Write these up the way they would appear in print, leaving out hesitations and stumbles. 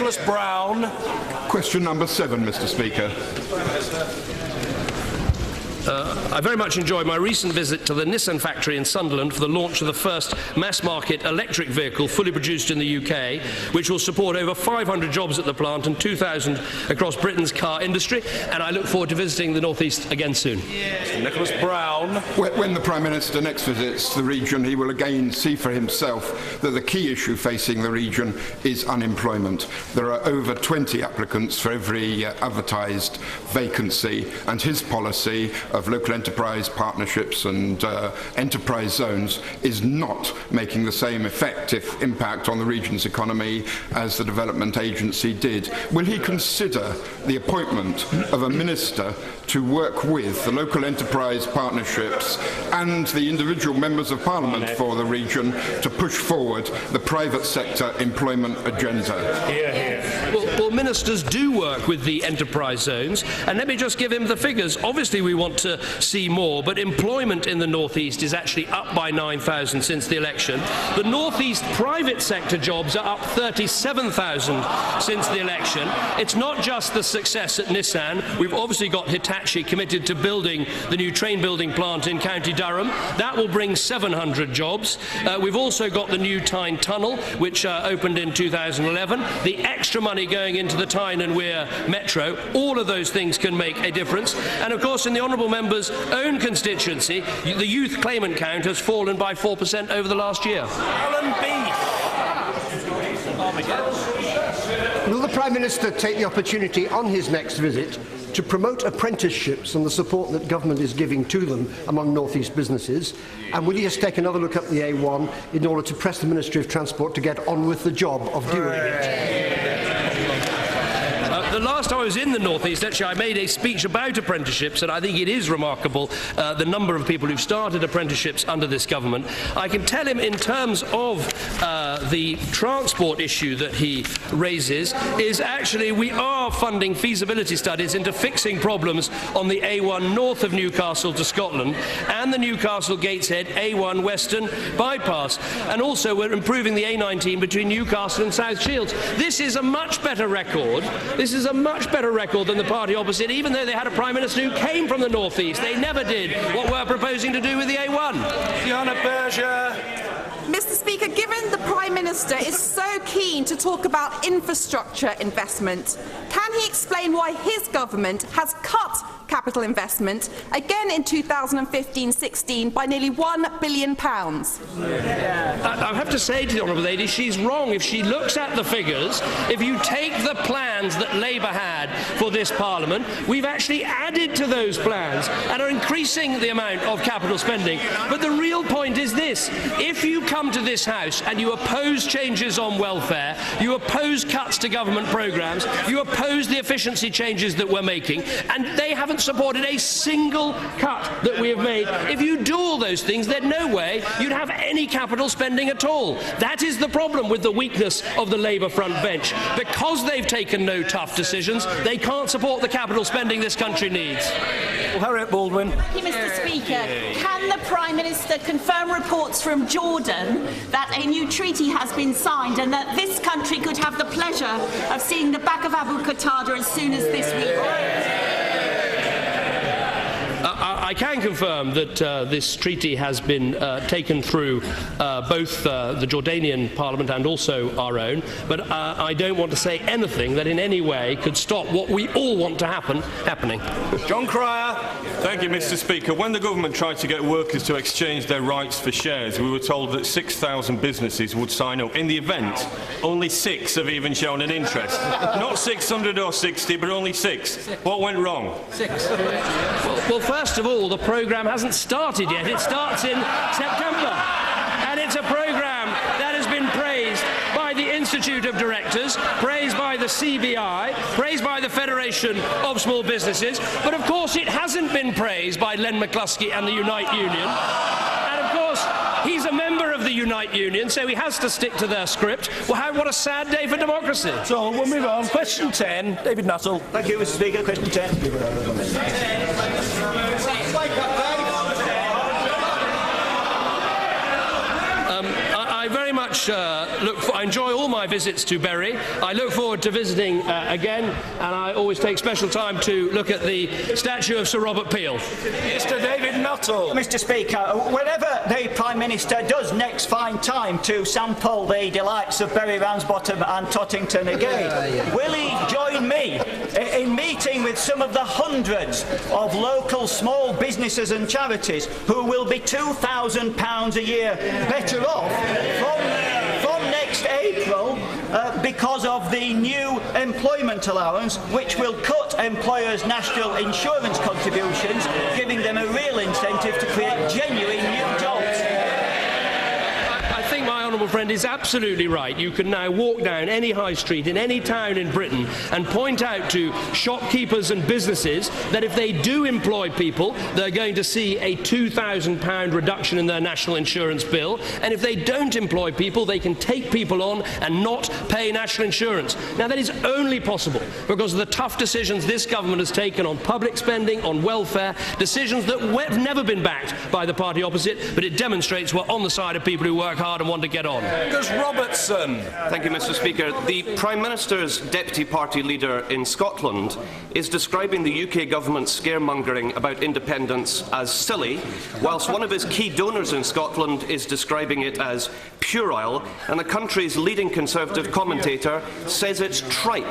Nicholas Brown. Question number 7, Mr. Speaker. I very much enjoyed my recent visit to the Nissan factory in Sunderland for the launch of the first mass-market electric vehicle fully produced in the UK, which will support over 500 jobs at the plant and 2,000 across Britain's car industry, and I look forward to visiting the North East again soon. Nicholas Brown. When the Prime Minister next visits the region, he will again see for himself that the key issue facing the region is unemployment. There are over 20 applicants for every advertised vacancy, and his policy of local enterprise partnerships and enterprise zones is not making the same effective impact on the region's economy as the Development Agency did. Will he consider the appointment of a minister to work with the local enterprise partnerships and the individual members of Parliament for the region to push forward the private sector employment agenda? Well, ministers do work with the enterprise zones, and let me just give him the figures. Obviously, we want to see more, but employment in the North East is actually up by 9,000 since the election. The North East private sector jobs are up 37,000 since the election. It's not just the success at Nissan. We've obviously got Hitachi committed to building the new train building plant in County Durham. That will bring 700 jobs. We've also got the new Tyne Tunnel, which opened in 2011. The extra money going into the Tyne and Wear Metro. All of those things can make a difference. And of course, in the honourable member's own constituency, the youth claimant count has fallen by 4% over the last year. Alan Beef. Will the Prime Minister take the opportunity on his next visit to promote apprenticeships and the support that government is giving to them among North East businesses? And will he just take another look at the A1 in order to press the Ministry of Transport to get on with the job of doing it? The last time I was in the North East, actually, I made a speech about apprenticeships, and I think it is remarkable the number of people who've started apprenticeships under this government. I can tell him in terms of the transport issue that he raises is actually we are funding feasibility studies into fixing problems on the A1 north of Newcastle to Scotland and the Newcastle Gateshead A1 Western bypass. And also we're improving the A19 between Newcastle and South Shields. This is a much better record. This is a much better record than the party opposite, even though they had a Prime Minister who came from the North East. They never did what we're proposing to do with the A1. Fiona Berger. Mr. Speaker, given the Prime Minister is so keen to talk about infrastructure investment, can he explain why his government has cut capital investment again in 2015-16 by nearly £1 billion? I have to say to the Honourable Lady, she's wrong. If she looks at the figures, if you take the plans that Labour had for this Parliament, we've actually added to those plans and are increasing the amount of capital spending. But the real point is this: if you come to this House and you oppose changes on welfare, you oppose cuts to government programmes, you oppose the efficiency changes that we're making, and they haven't supported a single cut that we have made. If you do all those things, there's no way you'd have any capital spending at all. That is the problem with the weakness of the Labour front bench. Because they've taken no tough decisions, they can't support the capital spending this country needs. Well, Harriet Baldwin. Thank you, Mr. Speaker. Can the Prime Minister confirm reports from Jordan that a new treaty has been signed and that this country could have the pleasure of seeing the back of Abu Qatada as soon as this week? I can confirm that this treaty has been taken through both the Jordanian Parliament and also our own, but I don't want to say anything that in any way could stop what we all want to happen happening. John Cryer. Thank you, Mr. Speaker. When the government tried to get workers to exchange their rights for shares, we were told that 6,000 businesses would sign up. In the event, only 6 have even shown an interest. Not 600 or 60, but only 6. What went wrong? 6. Well, first of all, the programme hasn't started yet. It starts in September. And it's a programme that has been praised by the Institute of Directors, praised by the CBI, praised by the Federation of Small Businesses, but of course it hasn't been praised by Len McCluskey and the Unite Union. And of course, he's a member of the Unite Union, so he has to stick to their script. Well, what a sad day for democracy. So we'll move on. Question 10, David Nuttall. Thank you, Mr. Speaker. Question 10. very much I enjoy all my visits to Bury. I look forward to visiting again, and I always take special time to look at the statue of Sir Robert Peel. Mr. David Nuttall. Mr. Speaker, whenever the Prime Minister does next find time to sample the delights of Bury, Ramsbottom and Tottington again, will he join me in meeting with some of the hundreds of local small businesses and charities who will be £2,000 a year better off from next April because of the new employment allowance, which will cut employers' national insurance contributions, giving them a real incentive to create genuine new jobs? I think my honourable friend is absolutely right. You can now walk down any high street in any town in Britain and point out to shopkeepers and businesses that if they do employ people, they're going to see a £2,000 reduction in their national insurance bill, and if they don't employ people, they can take people on and not pay national insurance. Now, that is only possible because of the tough decisions this government has taken on public spending, on welfare, decisions that have never been backed by the party opposite, but it demonstrates we're on the side of people who work hard and want to get on. Angus Robertson. Thank you, Mr. Speaker. The Prime Minister's deputy party leader in Scotland is describing the UK government's scaremongering about independence as silly, whilst one of his key donors in Scotland is describing it as puerile, and the country's leading Conservative commentator says it's tripe.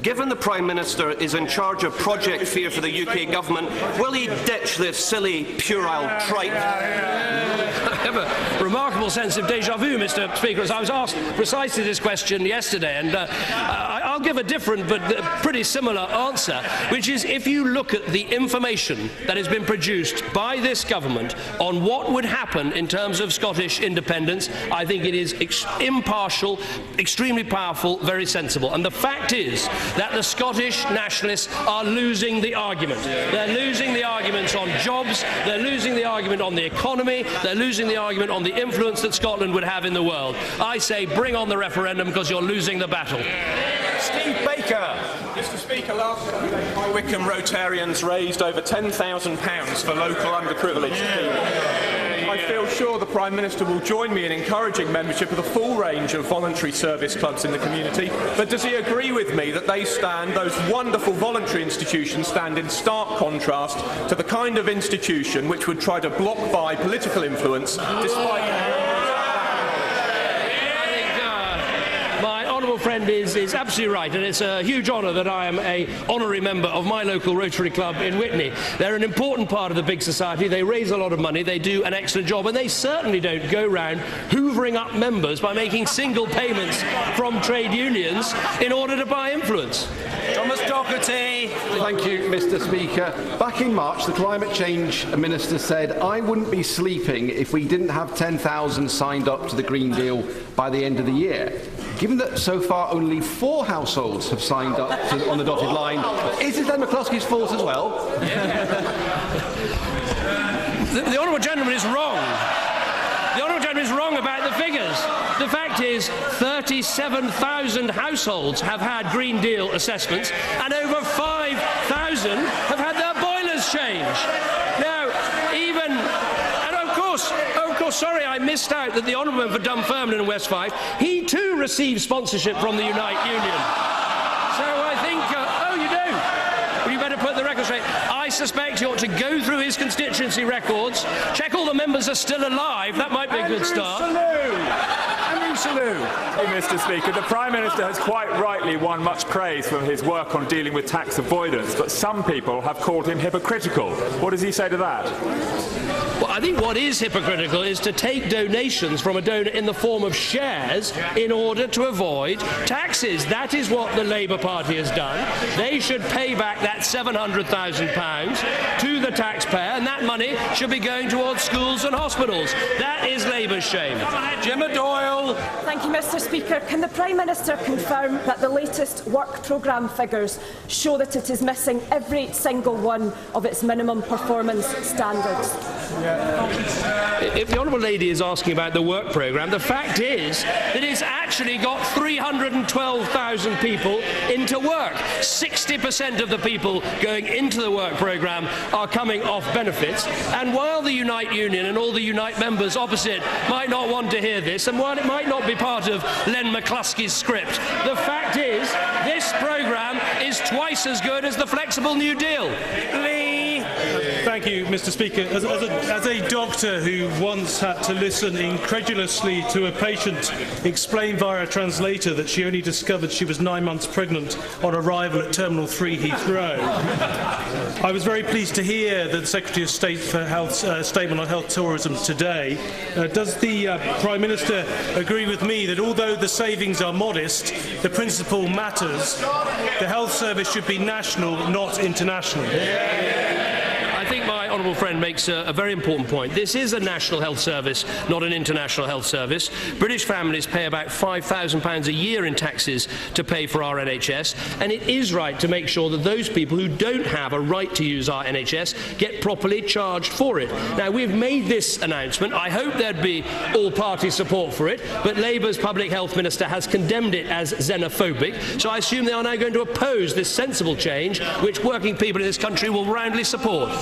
Given the Prime Minister is in charge of Project Fear for the UK government, will he ditch this silly, puerile tripe? I have a remarkable sense of déjà vu, Mr. Speaker, as I was asked precisely this question yesterday, and I'll give a different but pretty similar answer, which is if you look at the information that has been produced by this government on what would happen in terms of Scottish independence, I think it is impartial, extremely powerful, very sensible. And the fact is that the Scottish nationalists are losing the argument. They're losing the arguments on jobs, they're losing the argument on the economy, they're losing the argument on the influence that Scotland would have in the world. I say bring on the referendum because you're losing the battle. Steve Baker. Mr. Speaker, last week Wickham Rotarians raised over £10,000 for local underprivileged people. I feel sure the Prime Minister will join me in encouraging membership of the full range of voluntary service clubs in the community, but does he agree with me that those wonderful voluntary institutions stand in stark contrast to the kind of institution which would try to block by political influence despite... Friend is absolutely right, and it's a huge honour that I am an honorary member of my local Rotary Club in Witney. They're an important part of the big society, they raise a lot of money, they do an excellent job, and they certainly don't go round hoovering up members by making single payments from trade unions in order to buy influence. Thomas Doherty. Thank you, Mr. Speaker. Back in March, the Climate Change Minister said, I wouldn't be sleeping if we didn't have 10,000 signed up to the Green Deal by the end of the year. Given that so far only 4 households have signed up on the dotted line, is it then McCluskey's fault as well? The honourable gentleman is wrong. The honourable gentleman is wrong about the figures. The fact is 37,000 households have had Green Deal assessments and over 5,000 have had their boilers changed. Now, sorry, I missed out that the honourable member for Dunfermline and West Fife, he too received sponsorship from the Unite Union. So I think, you do? Well, you better put the record straight. I suspect you ought to go through his constituency records, check all the members are still alive. That might be a good start. Hey, Mr. Speaker, the Prime Minister has quite rightly won much praise for his work on dealing with tax avoidance, but some people have called him hypocritical. What does he say to that? Well, I think what is hypocritical is to take donations from a donor in the form of shares in order to avoid taxes. That is what the Labour Party has done. They should pay back that £700,000 to the taxpayer, and that money should be going towards schools and hospitals. That is Labour's shame. Gemma Doyle. Thank you, Mr. Speaker. Can the Prime Minister confirm that the latest work programme figures show that it is missing every single one of its minimum performance standards? If the Honourable Lady is asking about the work programme, the fact is that it's actually got 312,000 people into work. 60% of the people going into the work programme are coming off benefits. And while the Unite Union and all the Unite members opposite might not want to hear this, and while it might not be part of Len McCluskey's script, the fact is this programme is twice as good as the Flexible New Deal. Thank you, Mr. Speaker. As a doctor who once had to listen incredulously to a patient explain via a translator that she only discovered she was 9 months pregnant on arrival at Terminal 3 Heathrow, I was very pleased to hear that the Secretary of State for Health's statement on health tourism today. Does the Prime Minister agree with me that although the savings are modest, the principle matters? The health service should be national, not international. I think my honourable friend makes a very important point. This is a national health service, not an international health service. British families pay about £5,000 a year in taxes to pay for our NHS, and it is right to make sure that those people who don't have a right to use our NHS get properly charged for it. Now, we've made this announcement. I hope there'd be all-party support for it, but Labour's Public Health Minister has condemned it as xenophobic, so I assume they are now going to oppose this sensible change, which working people in this country will roundly support.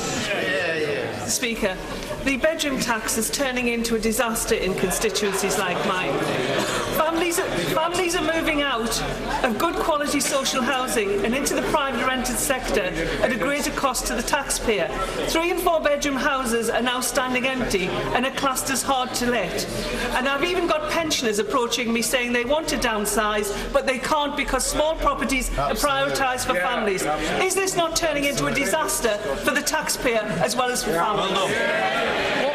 Speaker, the bedroom tax is turning into a disaster in constituencies like mine. Families are moving out of good quality social housing and into the private rented sector at a greater cost to the taxpayer. 3- and 4-bedroom houses are now standing empty and are classed as hard to let. And I've even got pensioners approaching me saying they want to downsize, but they can't because small properties are prioritised for families. Is this not turning into a disaster for the taxpayer as well as for families?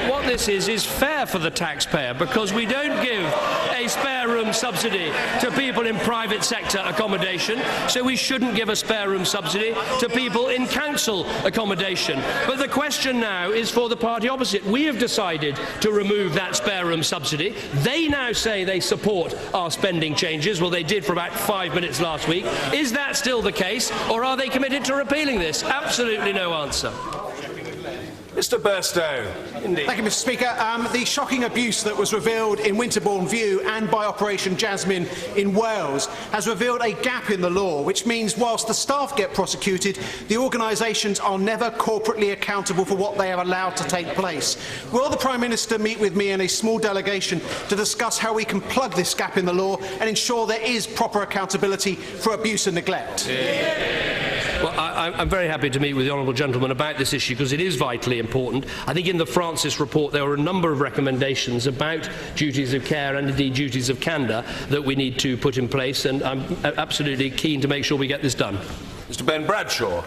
What this is fair for the taxpayer, because we don't give a spare room subsidy to people in private sector accommodation, so we shouldn't give a spare room subsidy to people in council accommodation. But the question now is for the party opposite. We have decided to remove that spare room subsidy. They now say they support our spending changes. Well, they did for about 5 minutes last week. Is that still the case, or are they committed to repealing this? Absolutely no answer. Mr. Burstow. Indeed. Thank you, Mr. Speaker. The shocking abuse that was revealed in Winterbourne View and by Operation Jasmine in Wales has revealed a gap in the law, which means whilst the staff get prosecuted, the organisations are never corporately accountable for what they are allowed to take place. Will the Prime Minister meet with me and a small delegation to discuss how we can plug this gap in the law and ensure there is proper accountability for abuse and neglect? Well, I'm very happy to meet with the honourable gentleman about this issue because it is vitally important. I think in the Francis report there were a number of recommendations about duties of care and indeed duties of candour that we need to put in place, and I'm absolutely keen to make sure we get this done. Mr. Ben Bradshaw.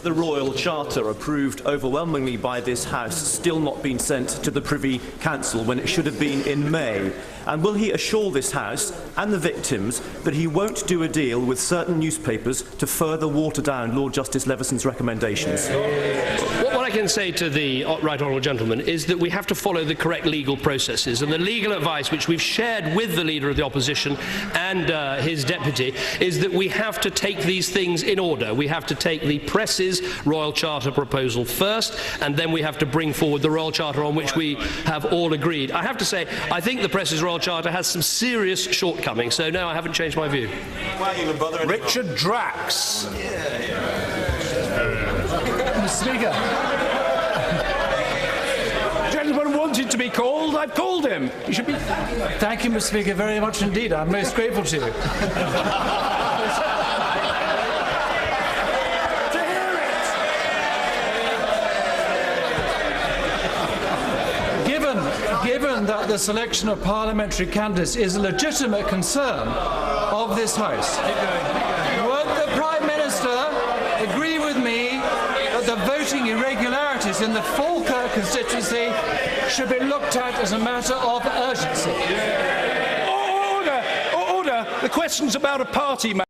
The Royal Charter, approved overwhelmingly by this House, still not been sent to the Privy Council when it should have been in May? And will he assure this House and the victims that he won't do a deal with certain newspapers to further water down Lord Justice Leveson's recommendations? What I can say to the right honourable gentleman is that we have to follow the correct legal processes, and the legal advice which we've shared with the Leader of the Opposition and his deputy is that we have to take these things in order. We have to take the Press's Royal Charter proposal first, and then we have to bring forward the Royal Charter on which we have all agreed. I have to say, I think the Press's Royal Charter has some serious shortcomings, so no, I haven't changed my view. Richard Drax. Mr. Speaker. Gentleman wanted to be called. I've called him. You should be. Thank you, Mr. Speaker, very much indeed. I'm most grateful to you. Given that the selection of parliamentary candidates is a legitimate concern of this House, would the Prime Minister agree with me that the voting irregularities in the Falkirk constituency should be looked at as a matter of urgency? Order! The question's about a party matter.